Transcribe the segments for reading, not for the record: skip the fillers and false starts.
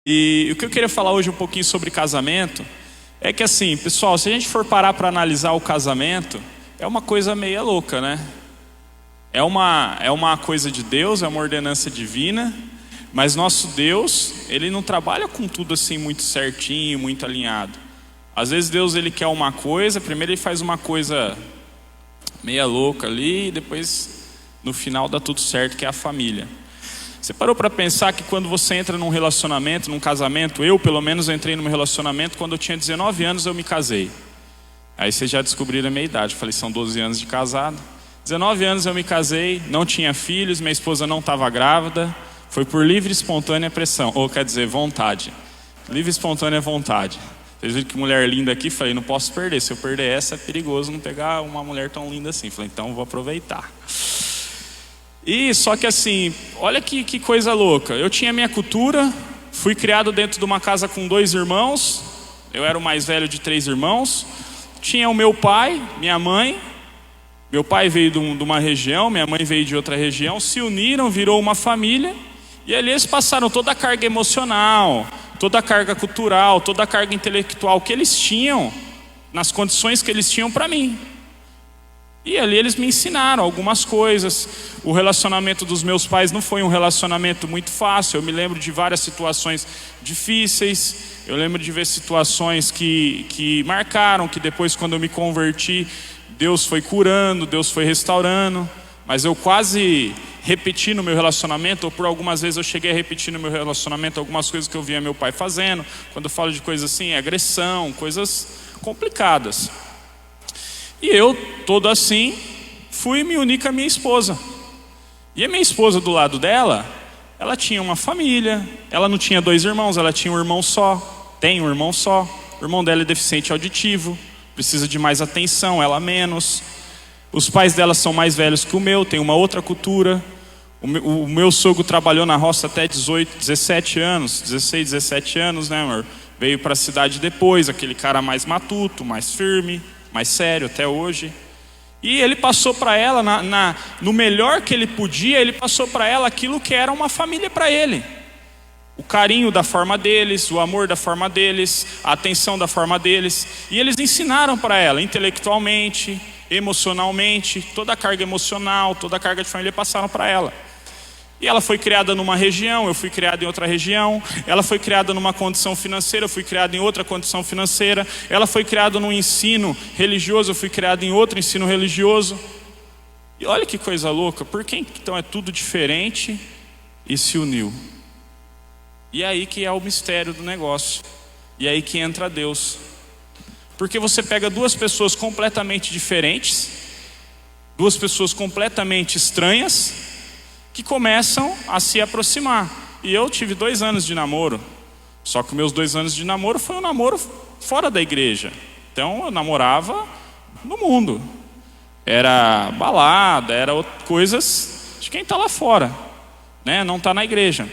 E o que eu queria falar hoje um pouquinho sobre casamento é que assim, pessoal, se a gente for parar para analisar o casamento, é uma coisa meia louca, né? É uma coisa de Deus, é uma ordenança divina, mas nosso Deus, Ele não trabalha com tudo assim muito certinho, muito alinhado. Às vezes Deus, Ele quer uma coisa, primeiro Ele faz uma coisa meia louca ali, e depois no final dá tudo certo, que é a família. Você parou para pensar que quando você entra num relacionamento, num casamento, eu pelo menos entrei num relacionamento quando eu tinha 19 anos eu me casei. Aí vocês já descobriram a minha idade, eu falei, são 12 anos de casado. 19 anos eu me casei, não tinha filhos, minha esposa não estava grávida, foi por livre e espontânea pressão, ou quer dizer, vontade. Livre e espontânea vontade. Vocês viram que mulher linda aqui, falei, não posso perder, se eu perder essa é perigoso não pegar uma mulher tão linda assim. Falei, então vou aproveitar. E só que assim, olha que coisa louca. Eu tinha minha cultura, fui criado dentro de uma casa com 2 irmãos. Eu era o mais velho de 3 irmãos. Tinha o meu pai, minha mãe. Meu pai veio de uma região, minha mãe veio de outra região. Se uniram, virou uma família. E ali eles passaram toda a carga emocional, toda a carga cultural, toda a carga intelectual que eles tinham, nas condições que eles tinham para mim. E ali eles me ensinaram algumas coisas. O relacionamento dos meus pais não foi um relacionamento muito fácil. Eu me lembro de várias situações difíceis. Eu lembro de ver situações que marcaram, que depois quando eu me converti, Deus foi curando, Deus foi restaurando. Mas eu quase repeti no meu relacionamento, ou por algumas vezes eu cheguei a repetir no meu relacionamento algumas coisas que eu via meu pai fazendo. Quando eu falo de coisas assim, agressão, coisas complicadas. E eu, todo assim, fui me unir com a minha esposa. E a minha esposa do lado dela, ela tinha uma família. Ela não tinha 2 irmãos, ela tinha um irmão só. Tem um irmão só. O irmão dela é deficiente auditivo, precisa de mais atenção, ela menos. Os pais dela são mais velhos que o meu, tem uma outra cultura. O meu sogro trabalhou na roça até 17 anos, 16, 17 anos, né, amor? Veio para a cidade depois, aquele cara mais matuto, mais firme, mais sério até hoje. E ele passou para ela, no melhor que ele podia, ele passou para ela aquilo que era uma família para ele. O carinho da forma deles, o amor da forma deles, a atenção da forma deles. E eles ensinaram para ela, intelectualmente, emocionalmente, toda a carga emocional, toda a carga de família passaram para ela. E ela foi criada numa região, eu fui criado em outra região. Ela foi criada numa condição financeira, eu fui criado em outra condição financeira. Ela foi criada num ensino religioso, eu fui criado em outro ensino religioso. E olha que coisa louca, por que então é tudo diferente e se uniu? E aí que é o mistério do negócio. E aí que entra Deus. Porque você pega 2 pessoas completamente diferentes, 2 pessoas completamente estranhas, que começam a se aproximar. E eu tive 2 anos de namoro. Só que meus 2 anos de namoro foi um namoro fora da igreja. Então eu namorava no mundo. Era balada, era coisas de quem está lá fora, né? Não está na igreja.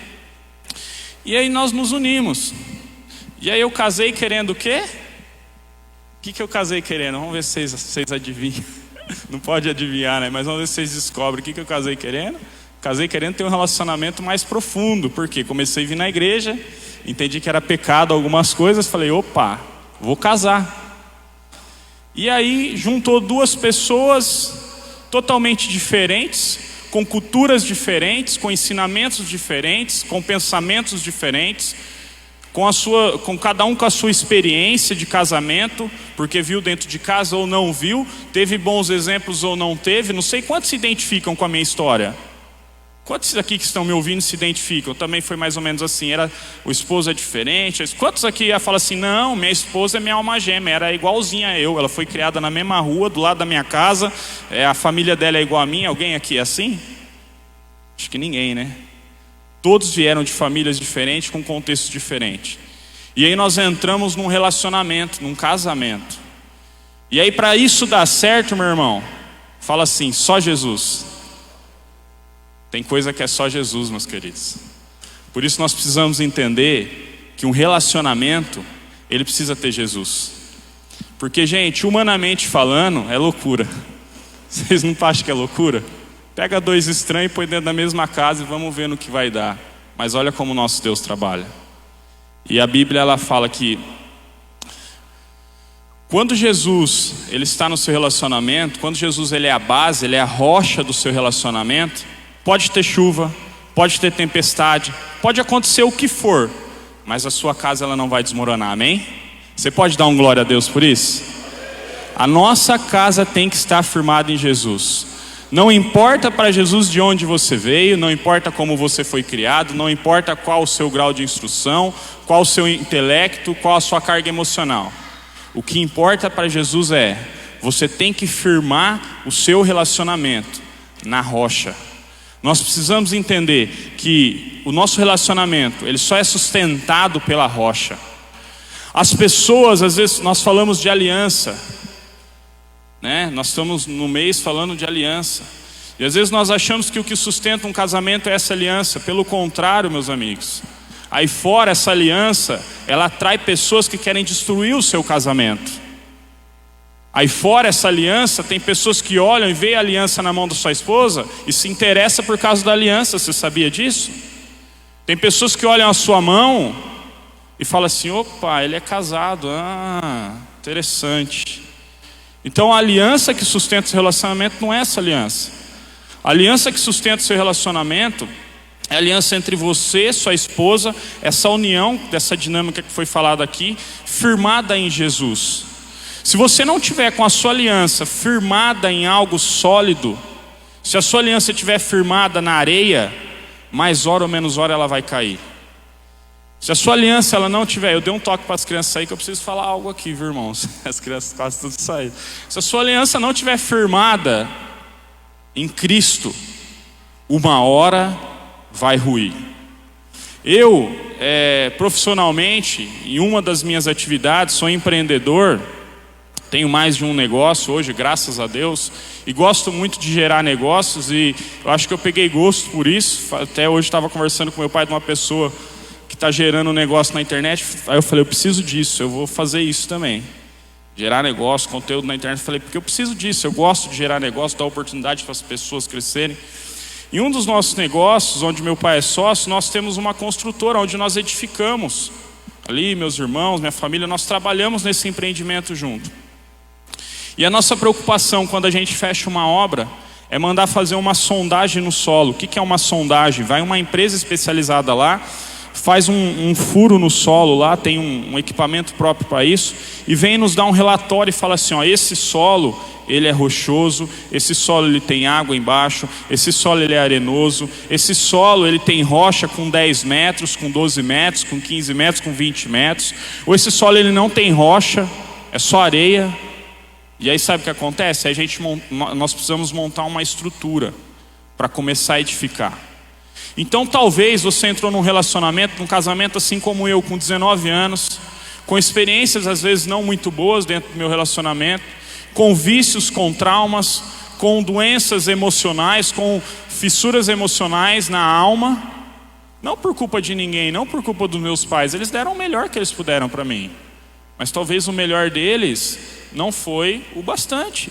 E aí nós nos unimos. E aí eu casei querendo o quê? O que eu casei querendo? Vamos ver se vocês adivinham. Não pode adivinhar, né? Mas vamos ver se vocês descobrem o que eu casei querendo. Casei querendo ter um relacionamento mais profundo. Porque comecei a vir na igreja, entendi que era pecado algumas coisas, falei, opa, vou casar. E aí juntou 2 pessoas totalmente diferentes, com culturas diferentes, com ensinamentos diferentes, com pensamentos diferentes, com cada um com a sua experiência de casamento, porque viu dentro de casa ou não viu, teve bons exemplos ou não teve. Não sei quantos se identificam com a minha história. Quantos aqui que estão me ouvindo se identificam? Também foi mais ou menos assim, o esposo é diferente. Quantos aqui falam assim, não, minha esposa é minha alma gêmea, era igualzinha a eu, ela foi criada na mesma rua, do lado da minha casa, a família dela é igual a mim. Alguém aqui é assim? Acho que ninguém, né? Todos vieram de famílias diferentes, com contextos diferentes. E aí nós entramos num relacionamento, num casamento. E aí para isso dar certo, meu irmão, fala assim, só Jesus. Tem coisa que é só Jesus, meus queridos. Por isso nós precisamos entender que um relacionamento, ele precisa ter Jesus. Porque, gente, humanamente falando, é loucura. Vocês não acham que é loucura? Pega 2 estranhos e põe dentro da mesma casa e vamos ver no que vai dar. Mas olha como o nosso Deus trabalha. E a Bíblia ela fala que quando Jesus ele está no seu relacionamento, quando Jesus ele é a base, ele é a rocha do seu relacionamento, pode ter chuva, pode ter tempestade, pode acontecer o que for, mas a sua casa ela não vai desmoronar, amém? Você pode dar um glória a Deus por isso? A nossa casa tem que estar firmada em Jesus. Não importa para Jesus de onde você veio, não importa como você foi criado, não importa qual o seu grau de instrução, qual o seu intelecto, qual a sua carga emocional. O que importa para Jesus é, você tem que firmar o seu relacionamento na rocha. Nós precisamos entender que o nosso relacionamento, ele só é sustentado pela rocha. As pessoas, às vezes, nós falamos de aliança, né? Nós estamos no mês falando de aliança. E às vezes nós achamos que o que sustenta um casamento é essa aliança. Pelo contrário, meus amigos. Aí fora essa aliança, ela atrai pessoas que querem destruir o seu casamento. Aí fora essa aliança, tem pessoas que olham e veem a aliança na mão da sua esposa e se interessam por causa da aliança. Você sabia disso? Tem pessoas que olham a sua mão e falam assim: opa, ele é casado, interessante. Então a aliança que sustenta o seu relacionamento não é essa aliança. A aliança que sustenta o seu relacionamento é a aliança entre você, sua esposa, essa união, dessa dinâmica que foi falada aqui, firmada em Jesus. Se você não tiver com a sua aliança firmada em algo sólido, se a sua aliança estiver firmada na areia, mais hora ou menos hora ela vai cair. Se a sua aliança ela não tiver, eu dei um toque para as crianças sair que eu preciso falar algo aqui, viu, irmãos? As crianças quase tudo saíram. Se a sua aliança não tiver firmada em Cristo, uma hora vai ruir. Eu, profissionalmente, em uma das minhas atividades, sou empreendedor, tenho mais de um negócio hoje, graças a Deus, e gosto muito de gerar negócios, e eu acho que eu peguei gosto por isso. Até hoje estava conversando com meu pai de uma pessoa que está gerando um negócio na internet, aí eu falei, eu preciso disso, eu vou fazer isso também. Gerar negócio, conteúdo na internet, eu falei, porque eu preciso disso, eu gosto de gerar negócio, dar oportunidade para as pessoas crescerem. Em um dos nossos negócios, onde meu pai é sócio, nós temos uma construtora, onde nós edificamos. Ali, meus irmãos, minha família, nós trabalhamos nesse empreendimento junto. E a nossa preocupação quando a gente fecha uma obra é mandar fazer uma sondagem no solo. O que é uma sondagem? Vai uma empresa especializada lá, faz um furo no solo lá, tem um equipamento próprio para isso, e vem nos dar um relatório e fala assim, ó, esse solo ele é rochoso, esse solo ele tem água embaixo, esse solo ele é arenoso, esse solo ele tem rocha com 10 metros, com 12 metros, com 15 metros, com 20 metros, ou esse solo ele não tem rocha, é só areia. E aí sabe o que acontece? Nós precisamos montar uma estrutura para começar a edificar. Então talvez você entrou num relacionamento, num casamento assim como eu, com 19 anos, com experiências às vezes não muito boas dentro do meu relacionamento, com vícios, com traumas, com doenças emocionais, com fissuras emocionais na alma, não por culpa de ninguém, não por culpa dos meus pais, eles deram o melhor que eles puderam para mim, mas talvez o melhor deles não foi o bastante,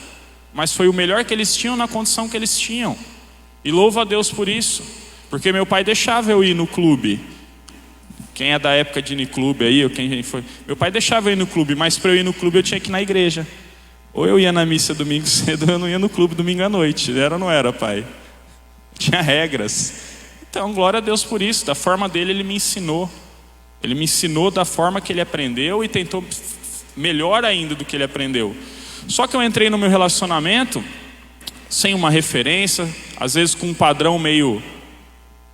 mas foi o melhor que eles tinham na condição que eles tinham, e louvo a Deus por isso, porque meu pai deixava eu ir no clube. Quem é da época de ir no clube aí, ou quem foi, meu pai deixava eu ir no clube, mas para eu ir no clube eu tinha que ir na igreja. Ou eu ia na missa domingo cedo, ou eu não ia no clube domingo à noite. Era ou não era, pai? Tinha regras. Então, glória a Deus por isso. Da forma dele, ele me ensinou. Ele me ensinou da forma que ele aprendeu e tentou melhor ainda do que ele aprendeu. Só que eu entrei no meu relacionamento sem uma referência, às vezes com um padrão meio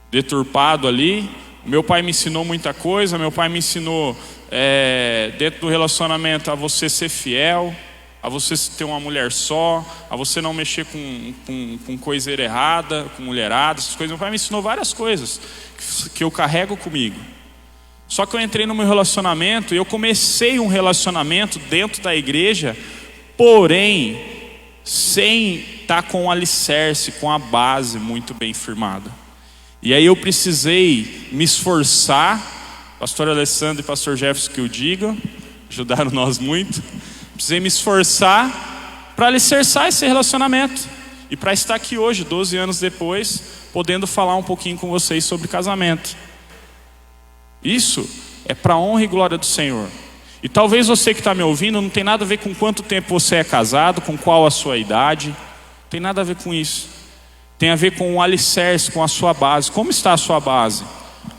deturpado ali. Meu pai me ensinou muita coisa. Meu pai me ensinou, dentro do relacionamento, a você ser fiel, a você ter uma mulher só, a você não mexer com coisa errada, com mulherada, essas coisas. Meu pai me ensinou várias coisas que eu carrego comigo. Só que eu entrei no meu relacionamento e eu comecei um relacionamento dentro da igreja, porém sem estar com o alicerce, com a base muito bem firmada. E aí eu precisei me esforçar, pastor Alessandro e pastor Jefferson que o digam, ajudaram nós muito. Precisei me esforçar para alicerçar esse relacionamento e para estar aqui hoje, 12 anos depois, podendo falar um pouquinho com vocês sobre casamento. Isso é para a honra e glória do Senhor. E talvez você que está me ouvindo não tem nada a ver com quanto tempo você é casado, com qual a sua idade, não tem nada a ver com isso. Tem a ver com o alicerce, com a sua base. Como está a sua base?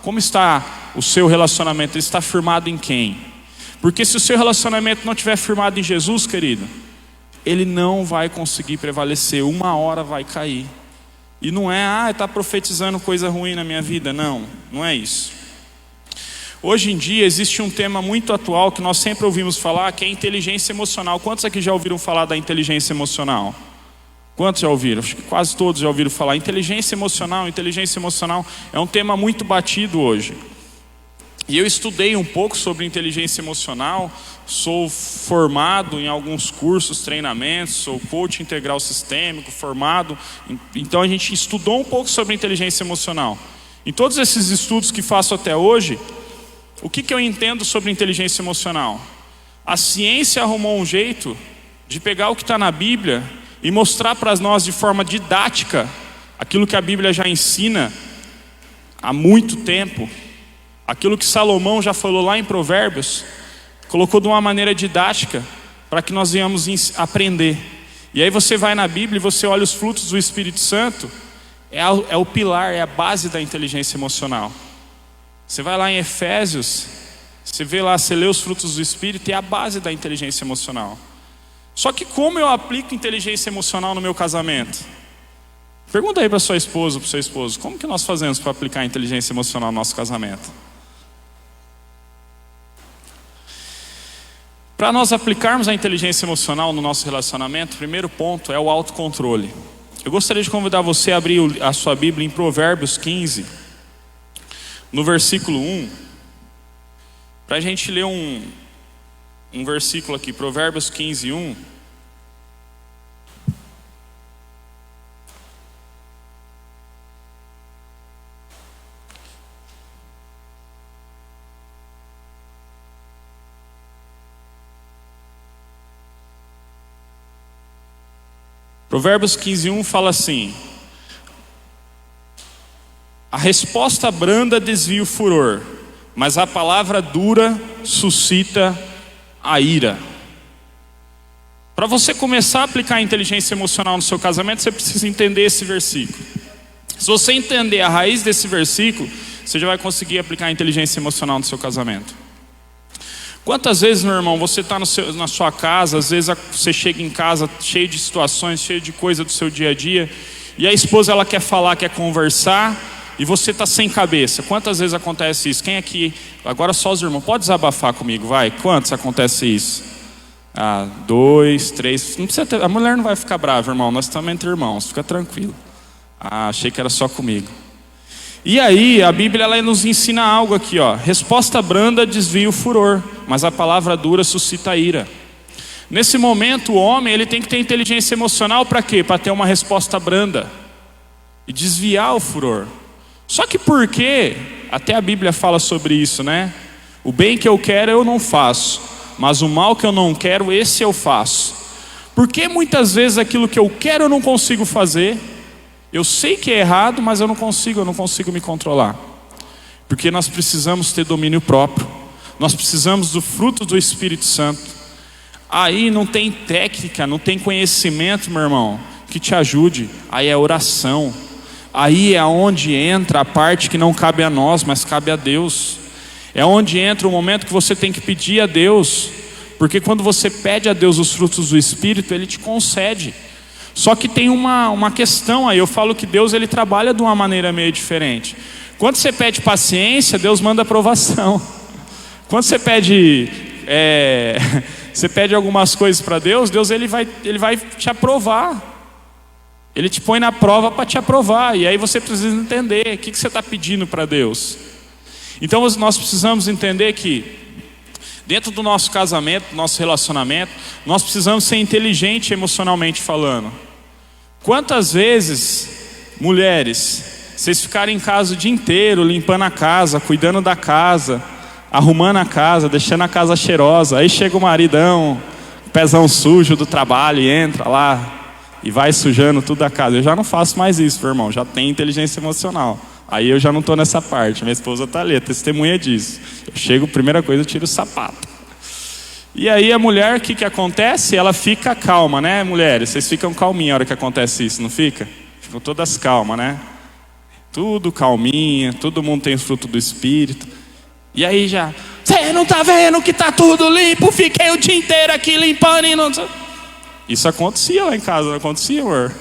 Como está o seu relacionamento? Ele está firmado em quem? Porque se o seu relacionamento não estiver firmado em Jesus, querido, ele não vai conseguir prevalecer, uma hora vai cair. E não é, está profetizando coisa ruim na minha vida, não é isso. Hoje em dia existe um tema muito atual que nós sempre ouvimos falar, que é a inteligência emocional. Quantos aqui já ouviram falar da inteligência emocional? Quantos já ouviram? Acho que quase todos já ouviram falar. Inteligência emocional é um tema muito batido hoje. E eu estudei um pouco sobre inteligência emocional, sou formado em alguns cursos, treinamentos, sou coach integral sistêmico, formado. Então a gente estudou um pouco sobre inteligência emocional. Em todos esses estudos que faço até hoje, o que eu entendo sobre inteligência emocional? A ciência arrumou um jeito de pegar o que está na Bíblia e mostrar para nós de forma didática aquilo que a Bíblia já ensina há muito tempo, aquilo que Salomão já falou lá em Provérbios, colocou de uma maneira didática para que nós venhamos aprender. E aí você vai na Bíblia e você olha os frutos do Espírito Santo, é o pilar, é a base da inteligência emocional. Você vai lá em Efésios, você vê lá, você lê os frutos do Espírito, é a base da inteligência emocional. Só que como eu aplico inteligência emocional no meu casamento? Pergunta aí para sua esposa, para o seu esposo, como que nós fazemos para aplicar inteligência emocional no nosso casamento? Para nós aplicarmos a inteligência emocional no nosso relacionamento, o primeiro ponto é o autocontrole. Eu gostaria de convidar você a abrir a sua Bíblia em Provérbios 15, no versículo 1, para a gente ler um versículo aqui, Provérbios 15, 1. Provérbios 15, 1 fala assim: a resposta branda desvia o furor, mas a palavra dura suscita a ira. Para você começar a aplicar a inteligência emocional no seu casamento, você precisa entender esse versículo. Se você entender a raiz desse versículo, você já vai conseguir aplicar a inteligência emocional no seu casamento. Quantas vezes, meu irmão, você está na sua casa, às vezes você chega em casa cheio de situações, cheio de coisa do seu dia a dia, e a esposa ela quer falar, quer conversar, e você está sem cabeça. Quantas vezes acontece isso? Quem aqui, agora só os irmãos, pode desabafar comigo, vai. Quantos acontece isso? 2, 3, não precisa ter, a mulher não vai ficar brava, irmão, nós estamos entre irmãos, fica tranquilo. Achei que era só comigo. E aí a Bíblia ela nos ensina algo aqui, ó. Resposta branda desvia o furor, mas a palavra dura suscita a ira. Nesse momento o homem ele tem que ter inteligência emocional para quê? Para ter uma resposta branda e desviar o furor. Só que por quê? Até a Bíblia fala sobre isso, né? O bem que eu quero eu não faço, mas o mal que eu não quero, esse eu faço. Porque muitas vezes aquilo que eu quero eu não consigo fazer. Eu sei que é errado, mas eu não consigo me controlar. Porque nós precisamos ter domínio próprio. Nós precisamos do fruto do Espírito Santo. Aí não tem técnica, não tem conhecimento, meu irmão, que te ajude. Aí é oração. Aí é onde entra a parte que não cabe a nós, mas cabe a Deus. É onde entra o momento que você tem que pedir a Deus. Porque quando você pede a Deus os frutos do Espírito, Ele te concede. Só que tem uma questão aí, eu falo que Deus ele trabalha de uma maneira meio diferente. Quando você pede paciência, Deus manda aprovação. Quando você pede algumas coisas para Deus, Deus ele vai te aprovar. Ele te põe na prova para te aprovar. E aí você precisa entender o que você está pedindo para Deus. Então nós precisamos entender que dentro do nosso casamento, do nosso relacionamento, nós precisamos ser inteligentes emocionalmente falando. Quantas vezes, mulheres, vocês ficaram em casa o dia inteiro, limpando a casa, cuidando da casa, arrumando a casa, deixando a casa cheirosa, aí chega o maridão, pezão sujo do trabalho e entra lá e vai sujando tudo a casa. Eu já não faço mais isso, meu irmão, já tenho inteligência emocional. Aí eu já não estou nessa parte, minha esposa está ali, é testemunha disso. Eu chego, primeira coisa, eu tiro o sapato. E aí a mulher, o que acontece? Ela fica calma, né, mulheres? Vocês ficam calminhas na hora que acontece isso, não fica? Ficam todas calmas, né? Tudo calminha, todo mundo tem o fruto do Espírito. E aí já, você não tá vendo que tá tudo limpo? Fiquei o dia inteiro aqui limpando e não... Isso acontecia lá em casa, não acontecia, amor?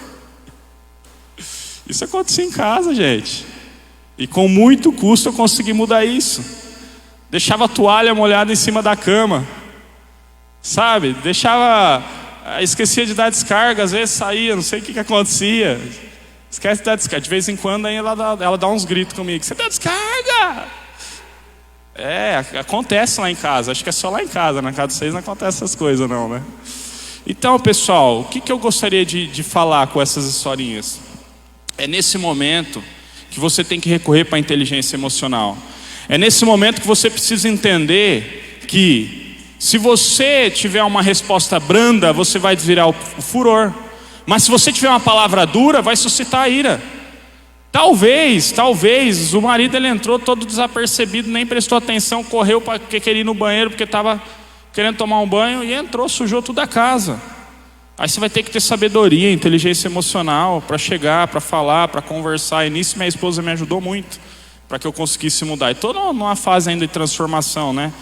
Isso acontecia em casa, gente. E com muito custo eu consegui mudar isso. Deixava a toalha molhada em cima da cama. Sabe? Esquecia de dar descarga, às vezes saía, não sei o que acontecia. Esquece de dar descarga. De vez em quando aí ela dá uns gritos comigo. Você dá descarga? Acontece lá em casa. Acho que é só lá em casa. Na casa de vocês não acontece essas coisas não, né? Então, pessoal, o que eu gostaria de falar com essas historinhas? É nesse momento que você tem que recorrer para a inteligência emocional. É nesse momento que você precisa entender que se você tiver uma resposta branda, você vai desvirar o furor. Mas se você tiver uma palavra dura, vai suscitar a ira. Talvez, o marido ele entrou todo desapercebido, nem prestou atenção, correu porque queria ir no banheiro, porque estava querendo tomar um banho e entrou, sujou toda a casa. Aí você vai ter que ter sabedoria, inteligência emocional para chegar, para falar, para conversar. E nisso minha esposa me ajudou muito para que eu conseguisse mudar. E estou numa fase ainda de transformação, né?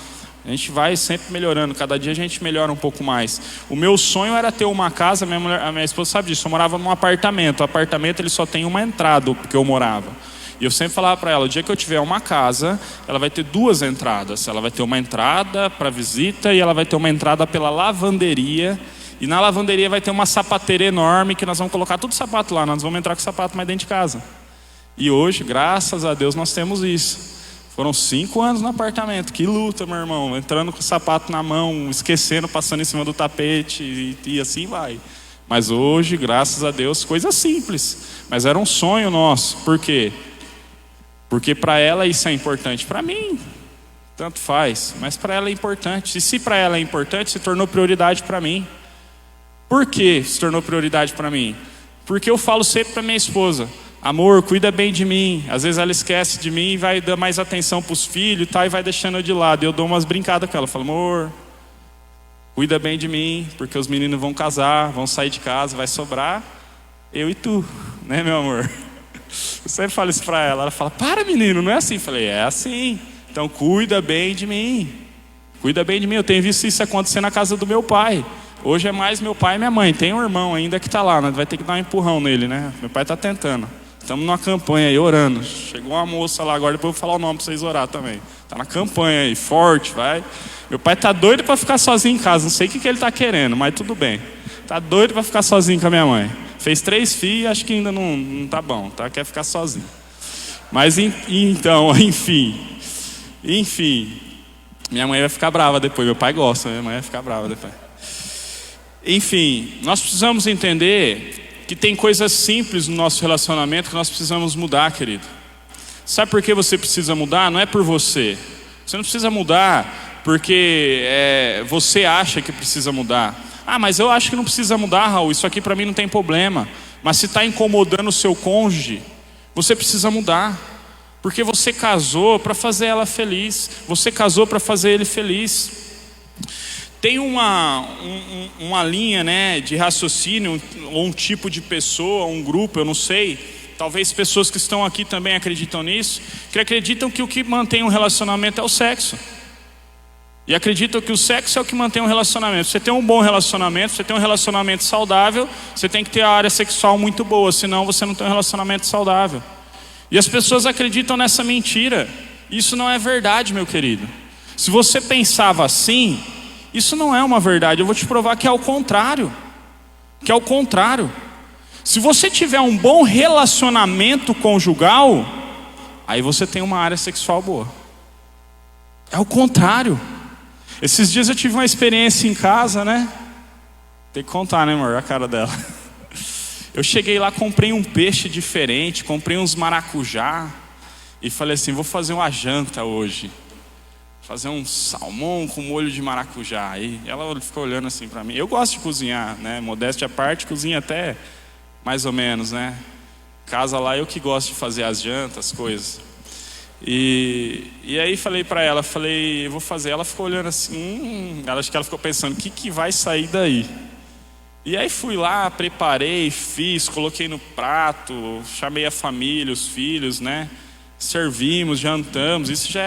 A gente vai sempre melhorando, cada dia a gente melhora um pouco mais. O meu sonho era ter uma casa, a minha esposa sabe disso, eu morava num apartamento. O apartamento ele só tem uma entrada, porque eu morava. E eu sempre falava para ela, o dia que eu tiver uma casa, ela vai ter 2 entradas. Ela vai ter uma entrada para visita e ela vai ter uma entrada pela lavanderia. E na lavanderia vai ter uma sapateira enorme que nós vamos colocar tudo sapato lá. Nós vamos entrar com o sapato mais dentro de casa. E hoje, graças a Deus, nós temos isso. Foram 5 anos no apartamento. Que luta, meu irmão. Entrando com o sapato na mão, esquecendo, passando em cima do tapete e assim vai. Mas hoje, graças a Deus, coisa simples. Mas era um sonho nosso. Por quê? Porque para ela isso é importante. Para mim, tanto faz. Mas para ela é importante. E se para ela é importante, se tornou prioridade para mim. Por que se tornou prioridade para mim? Porque eu falo sempre para minha esposa, amor, cuida bem de mim. Às vezes ela esquece de mim e vai dar mais atenção para os filhos e vai deixando eu de lado. Eu dou umas brincadas com ela, falo, amor, cuida bem de mim, porque os meninos vão casar, vão sair de casa, vai sobrar eu e tu, né, meu amor? Eu sempre falo isso para ela. Ela fala, para menino, não é assim? Eu falei, é assim. Então cuida bem de mim. Cuida bem de mim. Eu tenho visto isso acontecer na casa do meu pai. Hoje é mais meu pai e minha mãe. Tem um irmão ainda que está lá, né? Vai ter que dar um empurrão nele, né? Meu pai está tentando. Estamos numa campanha aí, orando. Chegou uma moça lá agora, depois eu vou falar o nome para vocês orar também. Está na campanha aí, forte, vai. Meu pai está doido para ficar sozinho em casa. Não sei o que ele está querendo, mas tudo bem. Está doido para ficar sozinho com a minha mãe. Fez 3 filhos, acho que ainda não tá bom, tá? Quer ficar sozinho. Mas então, enfim. Minha mãe vai ficar brava depois. Meu pai gosta, minha mãe vai ficar brava depois. Enfim, nós precisamos entender que tem coisas simples no nosso relacionamento que nós precisamos mudar, querido. Sabe por que você precisa mudar? Não é por você. Você não precisa mudar porque você acha que precisa mudar. Ah, mas eu acho que não precisa mudar, Raul. Isso aqui para mim não tem problema. Mas se está incomodando o seu cônjuge, você precisa mudar. Porque você casou para fazer ela feliz. Você casou para fazer ele feliz. Tem uma linha, né, de raciocínio, ou um tipo de pessoa, um grupo, eu não sei. Talvez pessoas que estão aqui também acreditam nisso. Que acreditam que o que mantém um relacionamento é o sexo. E acreditam que o sexo é o que mantém um relacionamento. Você tem um bom relacionamento, você tem um relacionamento saudável, você tem que ter a área sexual muito boa, senão você não tem um relacionamento saudável. E as pessoas acreditam nessa mentira. Isso não é verdade, meu querido. Se você pensava assim, isso não é uma verdade. Eu vou te provar que é o contrário. Que é o contrário. Se você tiver um bom relacionamento conjugal, aí você tem uma área sexual boa. É o contrário. Esses dias eu tive uma experiência em casa, né? Tem que contar, né, amor? A cara dela. Eu cheguei lá, comprei um peixe diferente, comprei uns maracujá e falei assim, vou fazer uma janta hoje. Fazer um salmão com molho de maracujá. E ela ficou olhando assim para mim. Eu gosto de cozinhar, né? Modéstia à parte, cozinha até mais ou menos, né? Casa lá eu que gosto de fazer as jantas, as coisas. E aí falei para ela, eu vou fazer. Ela ficou olhando assim, acho que ela ficou pensando, o que vai sair daí? E aí fui lá, preparei, fiz, coloquei no prato, chamei a família, os filhos, né? Servimos, jantamos, isso já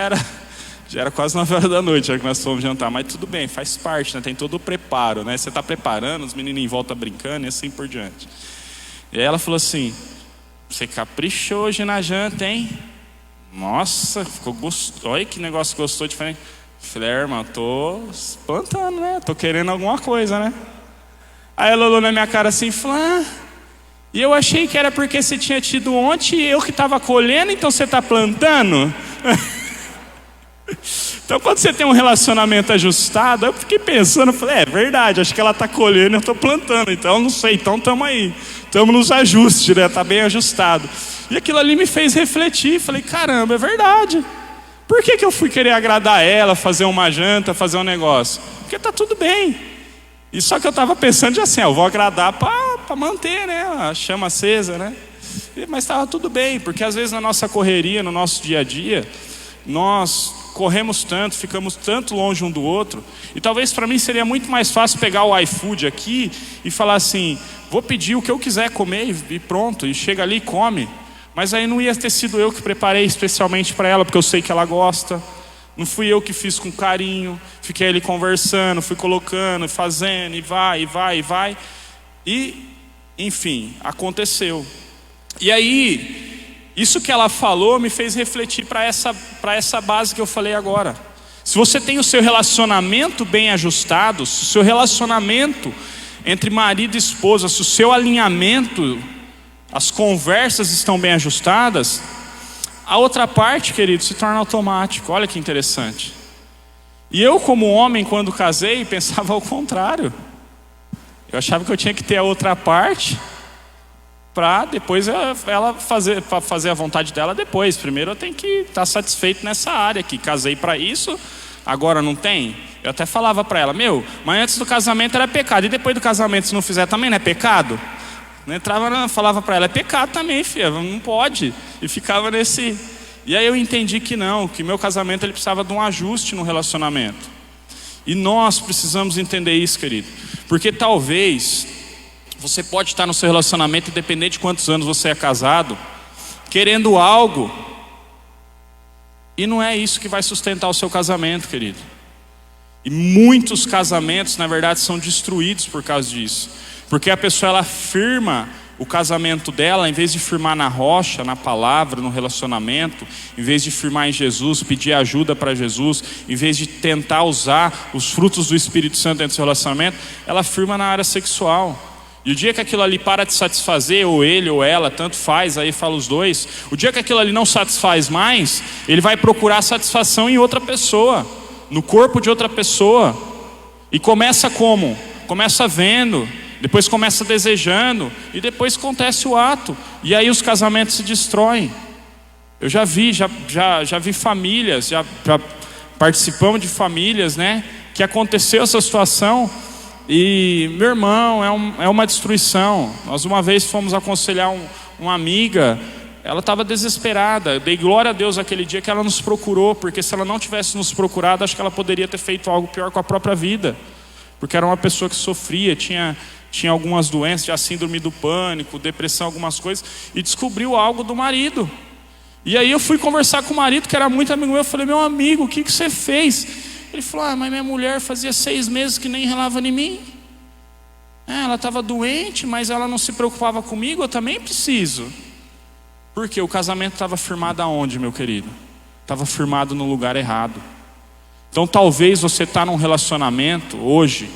era quase 9 horas da noite, que nós fomos jantar, mas tudo bem, faz parte, né? Tem todo o preparo, né? Você está preparando, os meninos em volta brincando e assim por diante. E aí ela falou assim, você caprichou hoje na janta, hein? Nossa, ficou gostoso, olha que negócio gostoso diferente. Falei, irmão, tô plantando, né? Tô querendo alguma coisa, né? Aí ela olhou na minha cara assim e falou, e eu achei que era porque você tinha tido ontem e eu que estava colhendo, então você está plantando? Então quando você tem um relacionamento ajustado, eu fiquei pensando, falei, é verdade, acho que ela está colhendo e eu estou plantando, então não sei, então estamos aí, estamos nos ajustes, né? Está bem ajustado. E aquilo ali me fez refletir, falei, caramba, é verdade. Por que eu fui querer agradar ela, fazer uma janta, fazer um negócio? Porque está tudo bem. E só que eu estava pensando assim, eu vou agradar para manter, né, a chama acesa, né? Mas estava tudo bem, porque às vezes na nossa correria, no nosso dia a dia, nós corremos tanto, ficamos tanto longe um do outro, e talvez para mim seria muito mais fácil pegar o iFood aqui e falar assim, vou pedir o que eu quiser comer e pronto, e chega ali e come. Mas aí não ia ter sido eu que preparei especialmente para ela, porque eu sei que ela gosta. Não fui eu que fiz com carinho, fiquei ali conversando, fui colocando, fazendo, e vai. E, enfim, aconteceu. E aí, isso que ela falou me fez refletir para essa base que eu falei agora. Se você tem o seu relacionamento bem ajustado, se o seu relacionamento entre marido e esposa, se o seu alinhamento, as conversas estão bem ajustadas, a outra parte, querido, se torna automático. Olha que interessante. E eu, como homem, quando casei, pensava ao contrário. Eu achava que eu tinha que ter a outra parte para depois ela fazer a vontade dela depois. Primeiro eu tenho que estar satisfeito nessa área aqui. Casei para isso, agora não tem? Eu até falava para ela, mas antes do casamento era pecado. E depois do casamento, se não fizer também, não é pecado? Não entrava, falava para ela, é pecado também, filha, não pode. E ficava nesse. E aí eu entendi que não, que meu casamento ele precisava de um ajuste no relacionamento. E nós precisamos entender isso, querido. Porque talvez você pode estar no seu relacionamento, independente de quantos anos você é casado, querendo algo, e não é isso que vai sustentar o seu casamento, querido. E muitos casamentos, na verdade, são destruídos por causa disso. Porque a pessoa, ela firma o casamento dela, em vez de firmar na rocha, na palavra, no relacionamento, em vez de firmar em Jesus, pedir ajuda para Jesus, em vez de tentar usar os frutos do Espírito Santo dentro do seu relacionamento, ela firma na área sexual. E o dia que aquilo ali para de satisfazer, ou ele ou ela, tanto faz, aí fala os dois, o dia que aquilo ali não satisfaz mais, ele vai procurar satisfação em outra pessoa, no corpo de outra pessoa. E começa como? Começa vendo, depois começa desejando, e depois acontece o ato, e aí os casamentos se destroem. Eu já vi famílias, já participamos de famílias, né, que aconteceu essa situação, e meu irmão, é uma destruição. Nós uma vez fomos aconselhar uma amiga, ela estava desesperada. Eu dei glória a Deus aquele dia que ela nos procurou, porque se ela não tivesse nos procurado, acho que ela poderia ter feito algo pior com a própria vida, porque era uma pessoa que sofria, tinha algumas doenças, tinha síndrome do pânico, depressão, algumas coisas, e descobriu algo do marido. E aí eu fui conversar com o marido, que era muito amigo meu. Eu falei, meu amigo, o que você fez? Ele falou, mas minha mulher fazia 6 meses que nem relava em mim. Ela estava doente, mas ela não se preocupava comigo, eu também preciso. Porque o casamento estava firmado aonde, meu querido? Estava firmado no lugar errado. Então talvez você está num relacionamento hoje,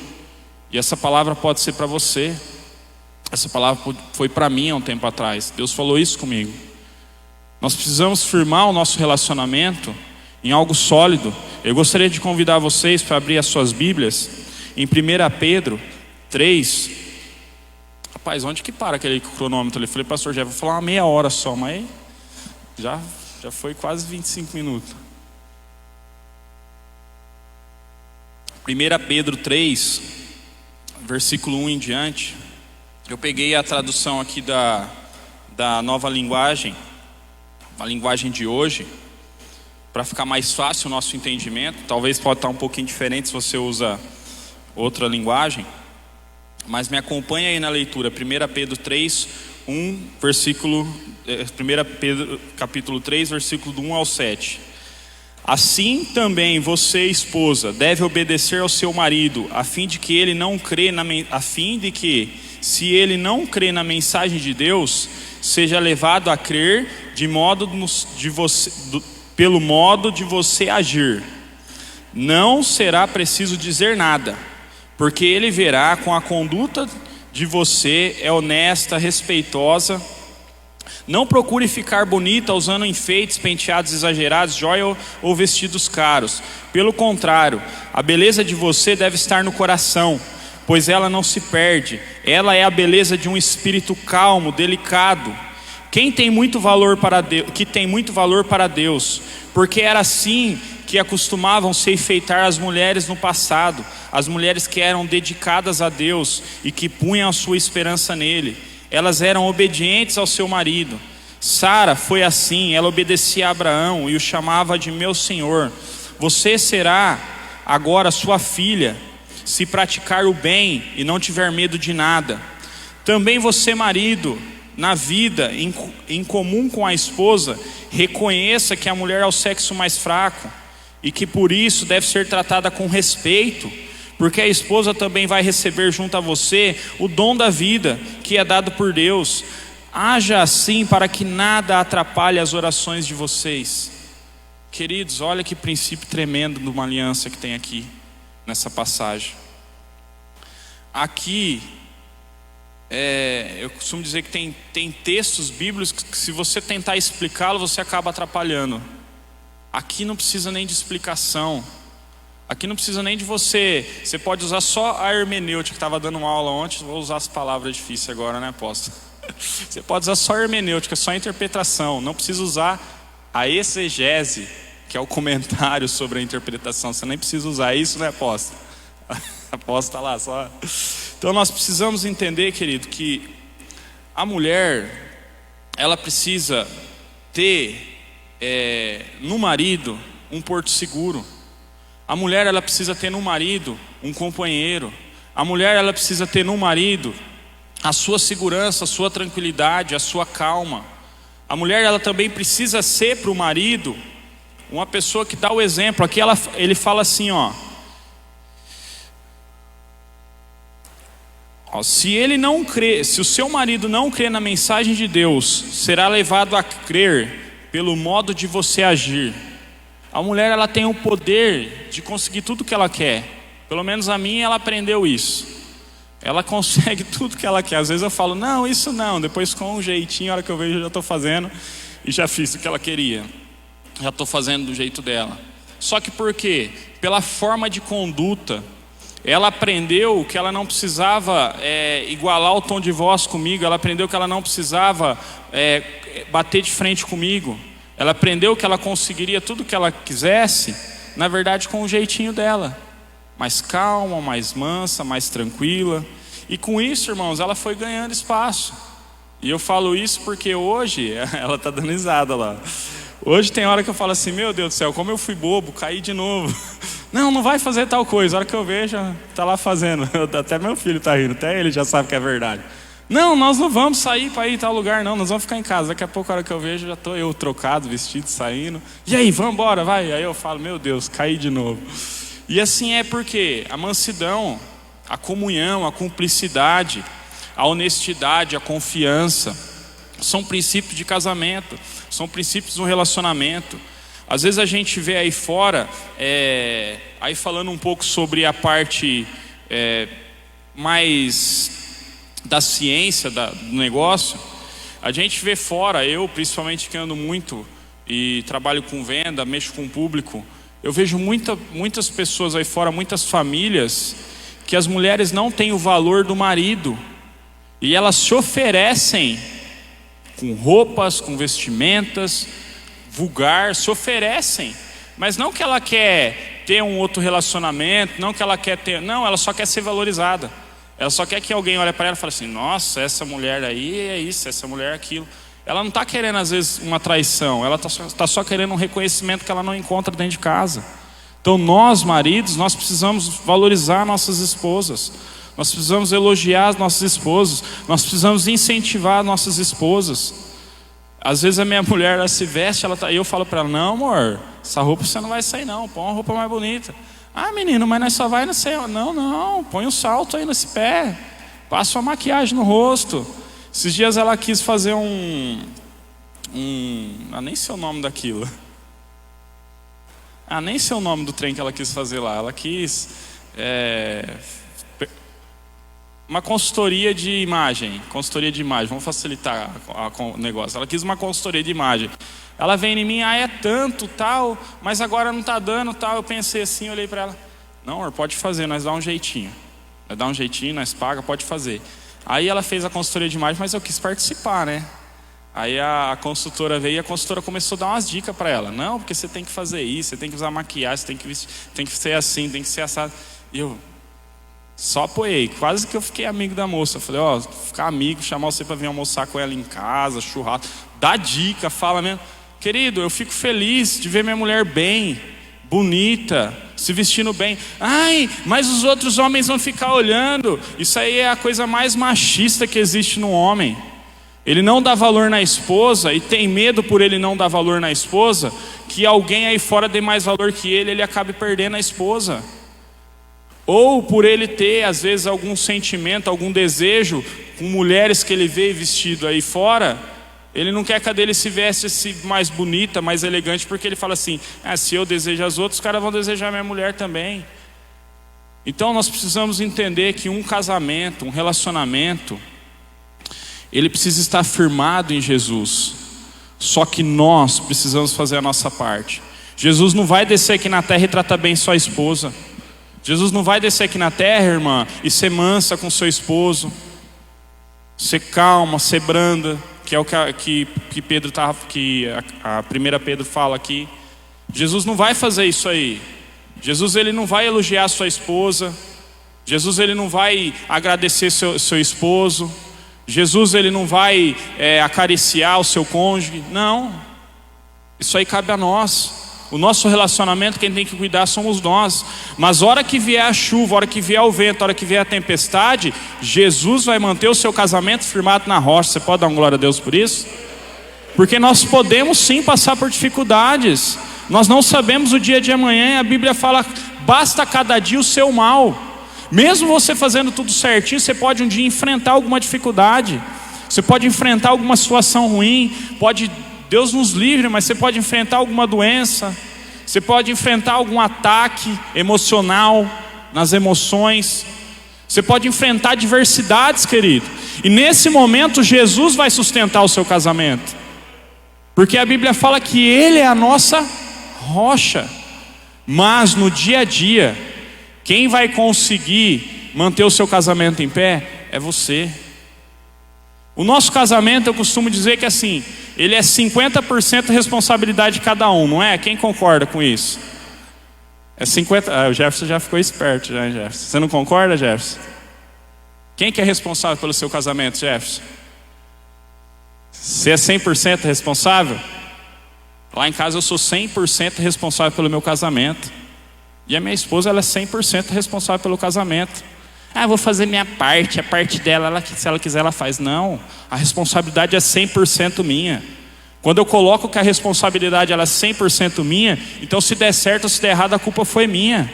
e essa palavra pode ser para você. Essa palavra foi para mim há um tempo atrás. Deus falou isso comigo. Nós precisamos firmar o nosso relacionamento em algo sólido. Eu gostaria de convidar vocês para abrir as suas Bíblias em 1 Pedro 3. Rapaz, onde que para aquele cronômetro ali? Eu falei, pastor, já vou falar uma meia hora só, mas já foi quase 25 minutos. 1 Pedro 3, versículo 1 em diante. Eu peguei a tradução aqui da da Nova Linguagem, a linguagem de hoje, para ficar mais fácil o nosso entendimento. Talvez pode estar um pouquinho diferente se você usa outra linguagem, mas me acompanha aí na leitura. 1 Pedro 3, 1, versículo 1 Pedro capítulo 3, versículo do 1 ao 7. Assim também você, esposa, deve obedecer ao seu marido, a fim de que, se ele não crê na mensagem de Deus, seja levado a crer pelo modo de você agir. Não será preciso dizer nada, porque ele verá com a conduta de você é honesta, respeitosa. Não procure ficar bonita usando enfeites, penteados exagerados, joia ou vestidos caros. Pelo contrário, a beleza de você deve estar no coração, pois ela não se perde. Ela é a beleza de um espírito calmo, delicado, que tem muito valor para Deus, porque era assim que acostumavam se enfeitar as mulheres no passado, as mulheres que eram dedicadas a Deus e que punham a sua esperança nele. Elas eram obedientes ao seu marido. Sara foi assim, ela obedecia a Abraão e o chamava de meu senhor. Você será agora sua filha, se praticar o bem e não tiver medo de nada. Também você, marido, na vida em comum com a esposa, reconheça que a mulher é o sexo mais fraco e que por isso deve ser tratada com respeito, porque a esposa também vai receber junto a você o dom da vida que é dado por Deus. Haja assim para que nada atrapalhe as orações de vocês. Queridos, olha que princípio tremendo de uma aliança que tem aqui nessa passagem. Aqui, eu costumo dizer que tem textos bíblicos que, se você tentar explicá-lo, você acaba atrapalhando. Aqui não precisa nem de explicação. Aqui não precisa nem de você pode usar só a hermenêutica, que estava dando uma aula ontem, vou usar as palavras difíceis agora, né, apóstolo? Você pode usar só a hermenêutica, só a interpretação, não precisa usar a exegese, que é o comentário sobre a interpretação, você nem precisa usar isso, né, apóstolo? Apóstolo está lá só. Então nós precisamos entender, querido, que a mulher, ela precisa ter no marido um porto seguro. A mulher, ela precisa ter no marido um companheiro. A mulher, ela precisa ter no marido a sua segurança, a sua tranquilidade, a sua calma. A mulher, ela também precisa ser para o marido uma pessoa que dá o exemplo. Aqui ele fala assim, se o seu marido não crê na mensagem de Deus, será levado a crer pelo modo de você agir. A mulher, ela tem o poder de conseguir tudo que ela quer. Pelo menos a minha, ela aprendeu isso. Ela consegue tudo que ela quer. Às vezes eu falo, não, isso não. Depois com um jeitinho, a hora que eu vejo, eu já estou fazendo e já fiz o que ela queria. Já estou fazendo do jeito dela. Só que por quê? Pela forma de conduta. Ela aprendeu que ela não precisava igualar o tom de voz comigo. Ela aprendeu que ela não precisava bater de frente comigo. Ela aprendeu que ela conseguiria tudo que ela quisesse, na verdade com o jeitinho dela. Mais calma, mais mansa, mais tranquila. E com isso, irmãos, ela foi ganhando espaço. E eu falo isso porque hoje, ela está dando risada lá. Hoje tem hora que eu falo assim, meu Deus do céu, como eu fui bobo, caí de novo. Não vai fazer tal coisa. A hora que eu vejo, está lá fazendo. Até meu filho está rindo, até ele já sabe que é verdade. Não, nós não vamos sair para ir em tal lugar, não. Nós vamos ficar em casa. Daqui a pouco, a hora que eu vejo, já estou eu trocado, vestido, saindo. E aí, vamos embora, vai. Aí eu falo, meu Deus, caí de novo. E assim é porque a mansidão, a comunhão, a cumplicidade, a honestidade, a confiança, são princípios de casamento, são princípios de um relacionamento. Às vezes a gente vê aí fora, aí falando um pouco sobre a parte mais da ciência do negócio, a gente vê fora, eu principalmente que ando muito e trabalho com venda, mexo com o público, eu vejo muitas pessoas aí fora, muitas famílias, que as mulheres não têm o valor do marido e elas se oferecem com roupas, com vestimentas, vulgar, se oferecem, mas não que ela quer ter um outro relacionamento, não que ela quer ter, não, ela só quer ser valorizada. Ela só quer que alguém olhe para ela e fale assim, nossa, essa mulher aí é isso, essa mulher é aquilo. Ela não está querendo às vezes uma traição, ela está só querendo um reconhecimento que ela não encontra dentro de casa. Então nós, maridos, nós precisamos valorizar nossas esposas, nós precisamos elogiar as nossas esposas, nós precisamos incentivar nossas esposas. Às vezes a minha mulher, ela se veste, e eu falo para ela: não, amor, essa roupa você não vai sair não, põe uma roupa mais bonita. Ah, menino, mas nós só vai no céu. Não, põe um salto aí nesse pé, passa uma maquiagem no rosto. Esses dias ela quis fazer nem sei o nome daquilo. Nem sei o nome do trem que ela quis fazer lá. Ela quis uma consultoria de imagem. Vamos facilitar o negócio. Ela quis uma consultoria de imagem. Ela vem em mim: é tanto, tal, mas agora não está dando, tal. Eu pensei assim, olhei para ela: não, amor, pode fazer, nós dá um jeitinho. Nós paga, pode fazer. Aí ela fez a consultoria de imagem, mas eu quis participar, né? Aí a consultora veio e a consultora começou a dar umas dicas para ela. Não, porque você tem que fazer isso, você tem que usar maquiagem, você tem que ser assim, tem que ser assado. E eu só apoiei, quase que eu fiquei amigo da moça. Eu falei: ficar amigo, chamar você para vir almoçar com ela em casa, churrasco, dá dica, fala mesmo. Querido, eu fico feliz de ver minha mulher bem, bonita, se vestindo bem. Ai, mas os outros homens vão ficar olhando. Isso aí é a coisa mais machista que existe no homem. Ele não dá valor na esposa e tem medo, por ele não dar valor na esposa, que alguém aí fora dê mais valor que ele acabe perdendo a esposa. Ou por ele ter às vezes algum sentimento, algum desejo com mulheres que ele vê vestido aí fora, ele não quer que a dele se veste mais bonita, mais elegante, porque ele fala assim: se eu desejo as outras, os caras vão desejar minha mulher também. Então nós precisamos entender que um casamento, um relacionamento, ele precisa estar firmado em Jesus. Só que nós precisamos fazer a nossa parte. Jesus não vai descer aqui na terra e tratar bem sua esposa. Jesus não vai descer aqui na terra, irmã, e ser mansa com seu esposo, ser calma, ser branda, que é o que Pedro a primeira Pedro fala aqui. Jesus não vai fazer isso aí. Jesus, ele não vai elogiar sua esposa. Jesus, ele não vai agradecer seu esposo. Jesus, ele não vai acariciar o seu cônjuge. Não, isso aí cabe a nós. O nosso relacionamento, quem tem que cuidar somos nós. Mas a hora que vier a chuva, a hora que vier o vento, a hora que vier a tempestade, Jesus vai manter o seu casamento firmado na rocha. Você pode dar uma glória a Deus por isso? Porque nós podemos sim passar por dificuldades. Nós não sabemos o dia de amanhã, e a Bíblia fala: basta cada dia o seu mal. Mesmo você fazendo tudo certinho, você pode um dia enfrentar alguma dificuldade. Você pode enfrentar alguma situação ruim. Deus nos livre, mas você pode enfrentar alguma doença. Você pode enfrentar algum ataque emocional nas emoções. Você pode enfrentar adversidades, querido. E nesse momento Jesus vai sustentar o seu casamento. Porque a Bíblia fala que Ele é a nossa rocha. Mas no dia a dia, quem vai conseguir manter o seu casamento em pé é você. O nosso casamento, eu costumo dizer que assim, ele é 50% responsabilidade de cada um, não é? Quem concorda com isso? É 50%. O Jefferson já ficou esperto, já, Jefferson. Você não concorda, Jefferson? Quem que é responsável pelo seu casamento, Jefferson? Você é 100% responsável? Lá em casa eu sou 100% responsável pelo meu casamento. E a minha esposa, ela é 100% responsável pelo casamento. Eu vou fazer minha parte, a parte dela, se ela quiser ela faz. Não, a responsabilidade é 100% minha. Quando eu coloco que a responsabilidade ela é 100% minha, então se der certo ou se der errado, a culpa foi minha.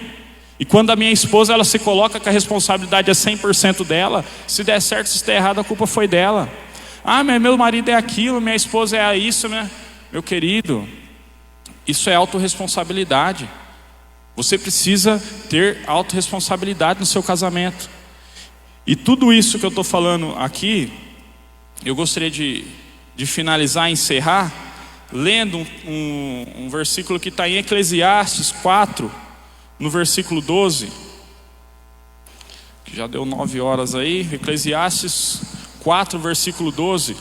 E quando a minha esposa ela se coloca que a responsabilidade é 100% dela, se der certo ou se der errado, a culpa foi dela. Mas meu marido é aquilo, minha esposa é isso, né? Meu querido, isso é autorresponsabilidade. Você precisa ter autorresponsabilidade no seu casamento. E tudo isso que eu estou falando aqui, eu gostaria de finalizar, encerrar, lendo um versículo que está em Eclesiastes 4, no versículo 12. Que já deu 9 horas aí. Eclesiastes 4, versículo 12.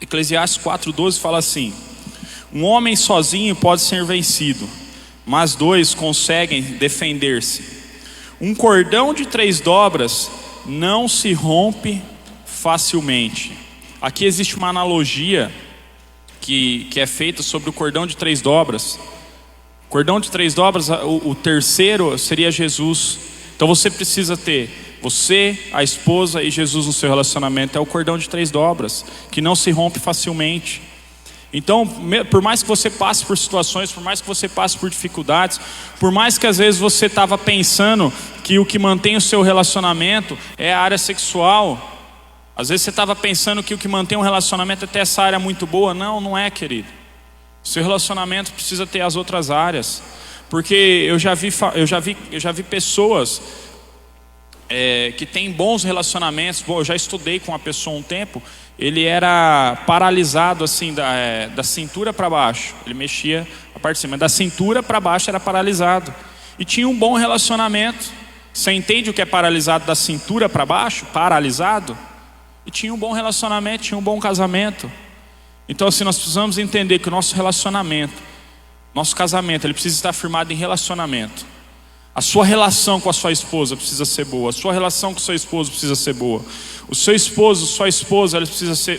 Eclesiastes 4,12 fala assim: um homem sozinho pode ser vencido, mas 2 conseguem defender-se. Um cordão de 3 dobras não se rompe facilmente. Aqui existe uma analogia que é feita sobre o cordão de 3 dobras. O cordão de 3 dobras, o terceiro seria Jesus. Então você precisa ter você, a esposa e Jesus no seu relacionamento. É o cordão de 3 dobras, que não se rompe facilmente. Então, por mais que você passe por situações, por mais que você passe por dificuldades, por mais que às vezes você estava pensando que o que mantém o seu relacionamento é a área sexual, às vezes você estava pensando que o que mantém um relacionamento é ter essa área muito boa. Não, não é, querido. O seu relacionamento precisa ter as outras áreas. Porque eu já vi pessoas que têm bons relacionamentos. Bom, eu já estudei com uma pessoa um tempo. Ele era paralisado assim da cintura para baixo. Ele mexia a parte de cima, da cintura para baixo era paralisado. E tinha um bom relacionamento. Você entende o que é paralisado da cintura para baixo? Paralisado. E tinha um bom relacionamento, tinha um bom casamento. Então assim, nós precisamos entender que o nosso relacionamento, nosso casamento, ele precisa estar firmado em relacionamento. A sua relação com a sua esposa precisa ser boa. A sua relação com o seu esposo precisa ser boa. O seu esposo, sua esposa,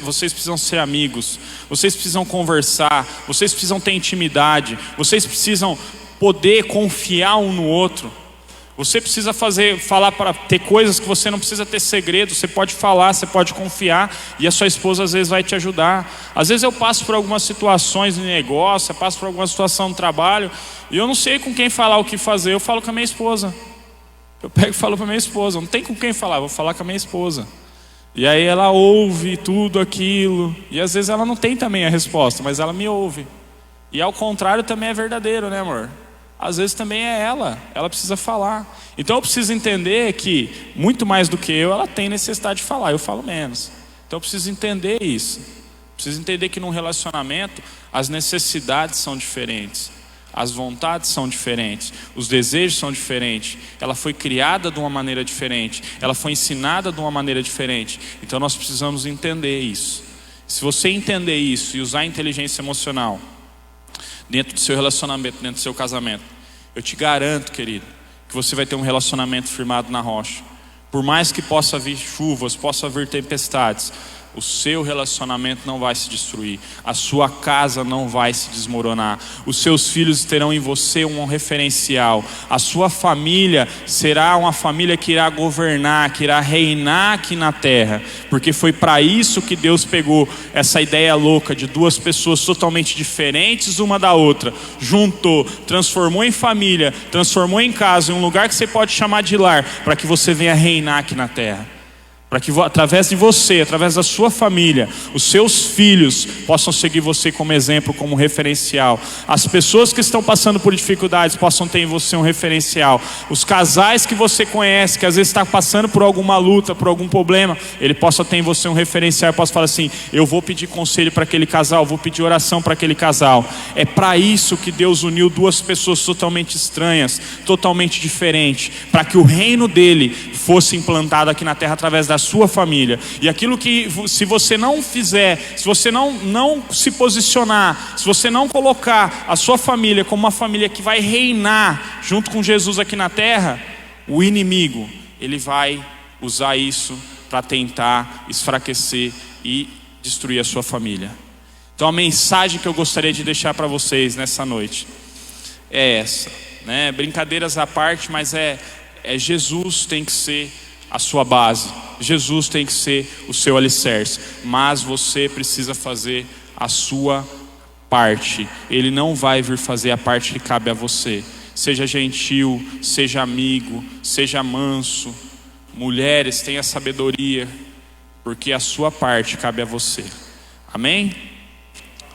vocês precisam ser amigos. Vocês precisam conversar. Vocês precisam ter intimidade. Vocês precisam poder confiar um no outro. Você precisa falar para ter coisas que você não precisa ter segredo. Você pode falar, você pode confiar. E a sua esposa às vezes vai te ajudar. Às vezes eu passo por algumas situações de negócio, eu passo por alguma situação no trabalho, e eu não sei com quem falar o que fazer. Eu falo com a minha esposa. Eu pego e falo para minha esposa. Não tem com quem falar, vou falar com a minha esposa. E aí ela ouve tudo aquilo. E às vezes ela não tem também a resposta, mas ela me ouve. E ao contrário também é verdadeiro, né, amor? Às vezes também é ela precisa falar. Então eu preciso entender que, muito mais do que eu, ela tem necessidade de falar, eu falo menos. Então eu preciso entender isso. Preciso entender que num relacionamento as necessidades são diferentes, as vontades são diferentes, os desejos são diferentes. Ela foi criada de uma maneira diferente, ela foi ensinada de uma maneira diferente. Então nós precisamos entender isso. Se você entender isso e usar a inteligência emocional dentro do seu relacionamento, dentro do seu casamento, eu te garanto, querido, que você vai ter um relacionamento firmado na rocha. Por mais que possa vir chuvas, possa vir tempestades, o seu relacionamento não vai se destruir, a sua casa não vai se desmoronar, os seus filhos terão em você um referencial, a sua família será uma família que irá governar, que irá reinar aqui na terra, porque foi para isso que Deus pegou essa ideia louca de 2 pessoas totalmente diferentes uma da outra, juntou, transformou em família, transformou em casa, em um lugar que você pode chamar de lar, para que você venha reinar aqui na terra. Para que através de você, através da sua família, os seus filhos possam seguir você como exemplo, como referencial. As pessoas que estão passando por dificuldades possam ter em você um referencial. Os casais que você conhece, que às vezes está passando por alguma luta, por algum problema, ele possa ter em você um referencial. Eu posso falar assim, eu vou pedir conselho para aquele casal, vou pedir oração para aquele casal. É para isso que Deus uniu 2 pessoas totalmente estranhas, totalmente diferentes, para que o reino dele fosse implantado aqui na terra através da sua família. E aquilo que, se você não fizer, se você não se posicionar, se você não colocar a sua família como uma família que vai reinar junto com Jesus aqui na terra, o inimigo, ele vai usar isso para tentar enfraquecer e destruir a sua família. Então a mensagem que eu gostaria de deixar para vocês nessa noite é essa, né? Brincadeiras à parte, mas Jesus tem que ser a sua base, Jesus tem que ser o seu alicerce, mas você precisa fazer a sua parte. Ele não vai vir fazer a parte que cabe a você. Seja gentil, seja amigo, seja manso. Mulheres, tenha sabedoria, porque a sua parte cabe a você. Amém?